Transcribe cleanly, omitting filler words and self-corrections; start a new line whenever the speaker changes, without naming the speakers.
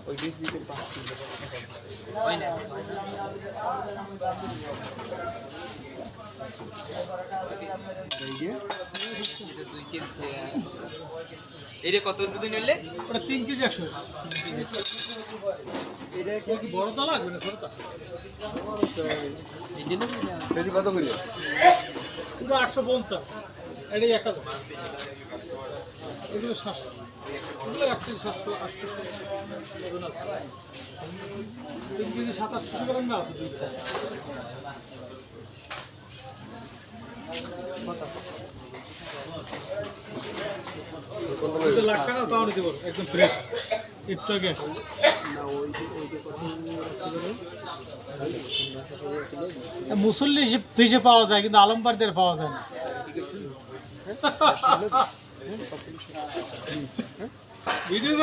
ওই 20 দিকের 5 কিলো হয় না এটা কত দিন হইলে
ওটা 3 কেজি 100 এটা কি বড়টা লাগবে না ছোটটা
কেজি কত করে
পুরো 850 এটাই 1000 এগুলো 700 এগুলো 1 কেজি 700 800 এগুলো আছে 3 কেজি 2700 গ্রাম না আছে দুই চার লাখ টাকা তাও নিতে পারো একদম ফ্রেশ একটু গ্যাস মুসল্লি ফিসে পাওয়া যায় কিন্তু আলমবারদের পাওয়া যায় না ভিডিও